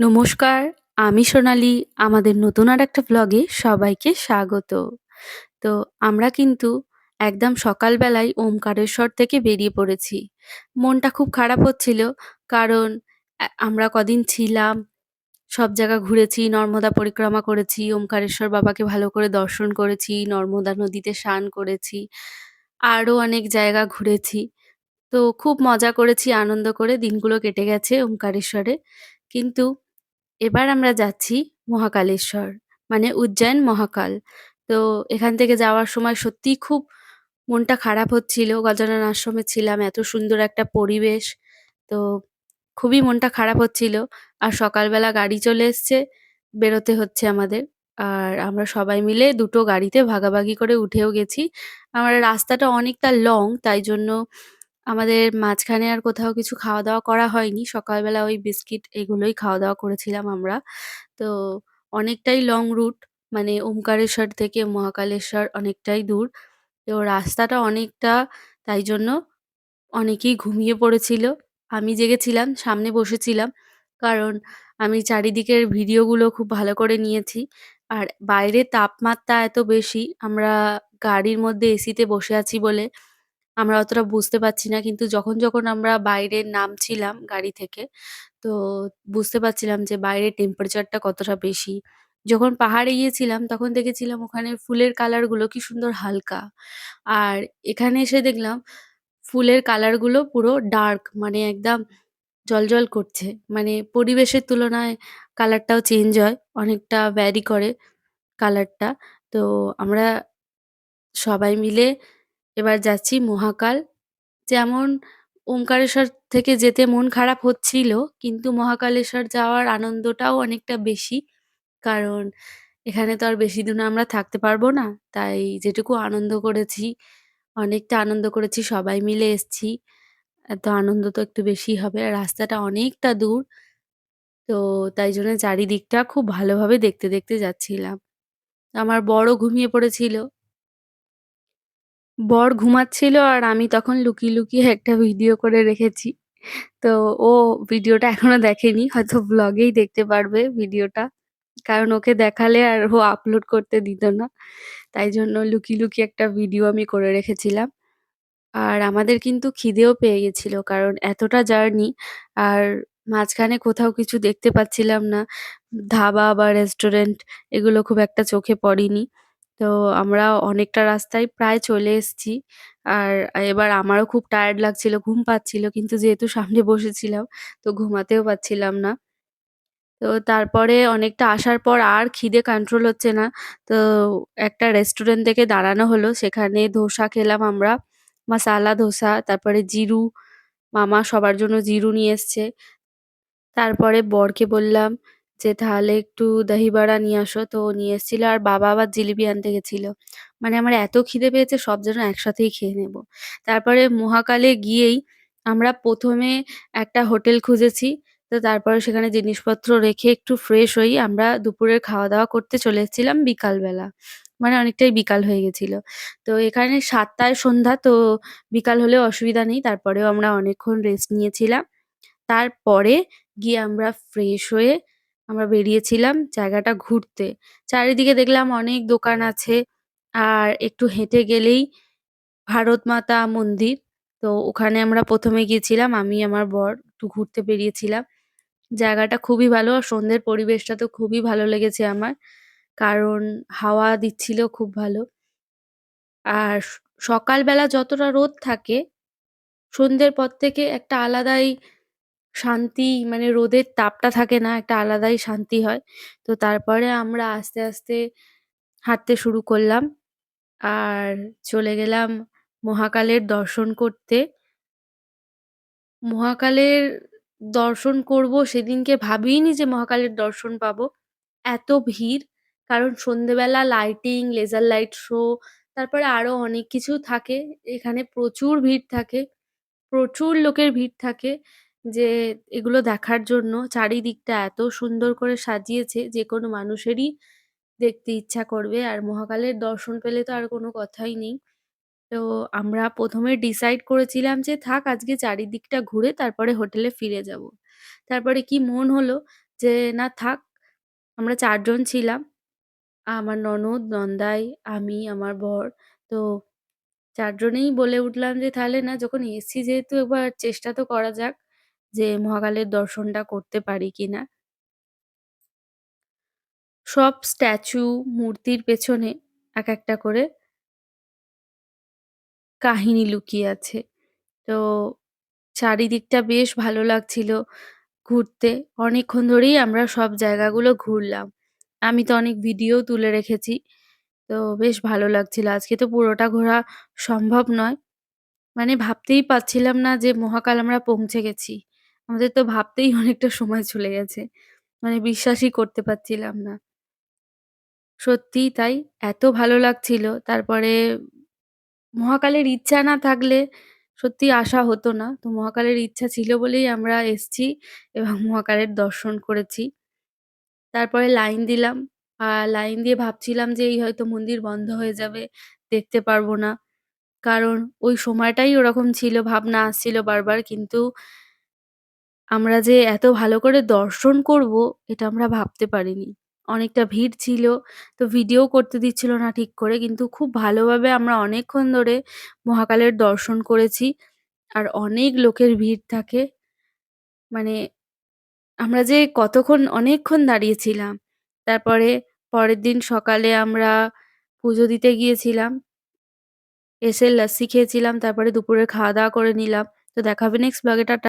নমস্কার, আমি সোনালি। আমাদের নতুন আরেকটা ভ্লগে সবাইকে স্বাগত। তো আমরা কিন্তু একদম সকালবেলায় ওমকারেশ্বর থেকে বেরিয়ে পড়েছি। মনটা খুব খারাপ হচ্ছিল, কারণ আমরা কদিন ছিলাম, সব জায়গা ঘুরেছি, নর্মদা পরিক্রমা করেছি, ওমকারেশ্বর বাবাকে ভালো করে দর্শন করেছি, নর্মদা নদীতে স্নান করেছি, আরও অনেক জায়গা ঘুরেছি। তো খুব মজা করেছি, আনন্দ করে দিনগুলো কেটে গেছে ওমকারেশ্বরে। কিন্তু এবার আমরা যাচ্ছি মহাকালেশ্বর, মানে উজ্জয়ন মহাকাল। তো এখান থেকে যাওয়ার সময় সত্যিই খুব মনটা খারাপ হচ্ছিল। গজানন আশ্রমে ছিলাম, এত সুন্দর একটা পরিবেশ। তো খুবই মনটা খারাপ হচ্ছিল। আর সকালবেলা গাড়ি চলে এসছে, বেরোতে হচ্ছে আমাদের। আর আমরা সবাই মিলে দুটো গাড়িতে ভাগাভাগি করে উঠেও গেছি। আমার রাস্তাটা অনেকটা লং, তাই জন্য আমাদের মাঝখানে আর কোথাও কিছু খাওয়া-দাওয়া করা হয়নি। সকালবেলা ওই বিস্কিট এগুলোই খাওয়া-দাওয়া করেছিলাম আমরা। তো অনেকটাই লং রুট, মানে ওমকারেশ্বর থেকে মহাকালেশ্বর অনেকটাই দূর। তো রাস্তাটা অনেকটা, তাই জন্য অনেকেই ঘুমিয়ে পড়েছিল। আমি জেগেছিলাম, সামনে বসেছিলাম। কারণ আমি চারিদিকের ভিডিওগুলো খুব ভালো করে নিয়েছি। আর বাইরে তাপমাত্রা এত বেশি, আমরা গাড়ির মধ্যে এসিতে বসে আছি বলে আমরা অতটা বুঝতে পারছি না। কিন্তু যখন আমরা বাইরে নামছিলাম গাড়ি থেকে, তো বুঝতে পারছিলাম যে বাইরের টেম্পারেচারটা কতটা বেশি। যখন পাহাড়ে গিয়েছিলাম তখন দেখেছিলাম ওখানে ফুলের কালারগুলো কি সুন্দর হালকা। আর এখানে এসে দেখলাম ফুলের কালারগুলো পুরো ডার্ক, মানে একদম জ্বলজ্বল করছে। মানে পরিবেশের তুলনায় কালারটাও চেঞ্জ হয়, অনেকটা ভ্যারি করে কালারটা। তো আমরা সবাই মিলে এবার যাচ্ছি মহাকাল। যেমন ওমকারেশ্বর থেকে যেতে মন খারাপ হচ্ছিল, কিন্তু মহাকালেশ্বর যাওয়ার আনন্দটাও অনেকটা বেশি। কারণ এখানে তো আর বেশিদিন আমরা থাকতে পারবো না। তাই যেটুকু আনন্দ করেছি, অনেকটা আনন্দ করেছি, সবাই মিলে এসছি। তো আনন্দ তো একটু বেশিই হবে। আর রাস্তাটা অনেকটা দূর। তো তাই জন্য চারিদিকটা খুব ভালোভাবে দেখতে যাচ্ছিলাম। আমার বরও ঘুমিয়ে পড়েছিল। বর ঘুমাচ্ছিল আর আমি তখন লুকিয়ে একটা ভিডিও করে রেখেছি। তো ও ভিডিওটা এখনো দেখেনি। হয়তো ভ্লগেই দেখতে পারবে ভিডিওটা। কারণ ওকে দেখালে আর ও আপলোড করতে দিত না। তাই জন্য লুকিয়ে একটা ভিডিও আমি করে রেখেছিলাম। আর আমাদের কিন্তু খিদেও পেয়ে গেছিল। কারণ এতটা জার্নি, আর মাঝখানে কোথাও কিছু দেখতে পাচ্ছিলাম না। ধাবা বা রেস্টুরেন্ট এগুলো খুব একটা চোখে পড়েনি। তো আমরা অনেকটা রাস্তায় প্রায় চলে এসেছি। আর এবার আমারও খুব টায়ার্ড লাগছিল, ঘুম পাচ্ছিল। কিন্তু যেহেতু সামনে বসেছিলাম, তো ঘুমাতেও পাচ্ছিলাম না। তো তারপরে অনেকটা আসার পর আর খিদে কন্ট্রোল হচ্ছে না। তো একটা রেস্টুরেন্ট থেকে দাঁড়ানো হলো। সেখানে ধোসা খেলাম আমরা। মাসালা ধোসা, তারপরে জিরু, মামা সবার জন্য জিরু নিয়ে এসছে। তারপরে বরকে বললাম যে, "তাহলে একটু দহি বড়া নিয়ে আসো।" তো ও নিয়ে এসেছিল। আর বাবা আবার জিলিপি আনতে গেছিল। মানে আমার এত খিদে পেয়েছে, সব যেন একসাথেই খেয়ে নেব। তারপরে মহাকালে গিয়েই আমরা ১ম এ একটা হোটেল খুঁজেছি। তো তারপরে সেখানে জিনিসপত্র রেখে একটু ফ্রেশ হই। আমরা দুপুরের খাওয়া-দাওয়া করতে চলে এসেছিলাম বিকালবেলা। মানে অনেকটাই বিকাল হয়ে গেছিল। তো এখানে ৭ টায় সন্ধ্যা, তো বিকাল হলেও অসুবিধা নেই। তারপরেও আমরা অনেকক্ষণ রেস্ট নিয়েছিলাম। তারপরে গিয়ে আমরা ফ্রেশ হয়ে আমরা বেরিয়েছিলাম জায়গাটা ঘুরতে। চারিদিকে দেখলাম অনেক দোকান আছে। আর একটু হেঁটে গেলেই ভারত মাতা মন্দির। তো ওখানে আমরা ১ম এ গিয়েছিলাম। আমি, আমার বর একটু ঘুরতে বেরিয়েছিলাম। জায়গাটা খুবই ভালো। আর সন্ধ্যের পরিবেশটা তো খুবই ভালো লেগেছে আমার। কারণ হাওয়া দিচ্ছিল খুব ভালো। আর সকালবেলা যতটা রোদ থাকে, সন্ধ্যের পর থেকে একটা আলাদাই শান্তি, মানে রোদের তাপটা থাকে না, একটা আলাদাই শান্তি হয়। তো তারপরে আমরা আস্তে হাঁটতে শুরু করলাম। আর চলে গেলাম মহাকালের দর্শন করতে। মহাকালের দর্শন করব সেদিনকে ভাবিইনি যে মহাকালের দর্শন পাবো। এত ভিড়, কারণ সন্ধ্যেবেলা লাইটিং, লেজার লাইট শো, তারপরে আরো অনেক কিছু থাকে। এখানে প্রচুর ভিড় থাকে। প্রচুর লোকের ভিড় থাকে, যে এগুলো দেখার জন্য চারিদিকটা এত সুন্দর করে সাজিয়েছে, যেকোনো মানুষেরই দেখতে ইচ্ছা করবে। আর মহাকালের দর্শন পেলে তো আর কোনো কথাই নেই। তো আমরা ১ম এ ডিসাইড করেছিলাম যে থাক, আজকে চারিদিকটা ঘুরে তারপরে হোটেলে ফিরে যাবো। তারপরে কি মন হলো যে না থাক, আমরা ৪ জন ছিলাম। আমার ননদ, নন্দাই, আমি, আমার বর। তো ৪ জনেই বলে উঠলাম যে, "তাহলে না যখন এসেছি যেহেতু একবার চেষ্টা তো করা যাক যে মহাকালের দর্শনটা করতে পারি কিনা।" সব স্ট্যাচু, মূর্তির পেছনে একেকটা করে কাহিনী লুকিয়ে আছে। তো চারিদিকটা বেশ ভালো লাগছিল ঘুরতে। অনেকক্ষণ ধরেই আমরা সব জায়গাগুলো ঘুরলাম। আমি তো অনেক ভিডিও তুলে রেখেছি। তো বেশ ভালো লাগছিল। আজকে তো পুরোটা ঘোরা সম্ভব নয়। মানে ভাবতেই পারছিলাম না যে মহাকাল আমরা পৌঁছে গেছি। আমাদের তো ভাবতেই অনেকটা সময় চলে গেছে। মানে বিশ্বাসই করতে পারছিলাম না। সত্যিই তাই। এত ভালো লাগছিল। তারপরে মহাকালের ইচ্ছা না থাকলে সত্যি আসা হতো না। তো মহাকালের ইচ্ছা ছিল বলেই আমরা এসছি এবং মহাকালের দর্শন করেছি। তারপরে লাইন দিলাম। লাইন দিয়ে ভাবছিলাম যে এই হয়তো মন্দির বন্ধ হয়ে যাবে, দেখতে পারবো না। কারণ ওই সময়টাই ওরকম ছিল, ভাবনা আসছিল বারবার। কিন্তু আমরা যে এত ভালো করে দর্শন করব, এটা আমরা ভাবতে পারিনি। অনেকটা ভিড় ছিল, তো ভিডিও করতে দিচ্ছিল না ঠিক করে। কিন্তু খুব ভালোভাবে আমরা অনেকক্ষণ ধরে মহাকালের দর্শন করেছি। আর অনেক লোকের ভিড় থাকে। মানে আমরা যে কতক্ষণ অনেকক্ষণ দাঁড়িয়েছিলাম। তারপরে পরের দিন সকালে আমরা পুজো দিতে গিয়েছিলাম। এসে লাস্সি খেয়েছিলাম। তারপরে দুপুরে খাওয়া-দাওয়া করে নিলাম। তো দেখা হবে নেক্সট ব্লগে। টাটা।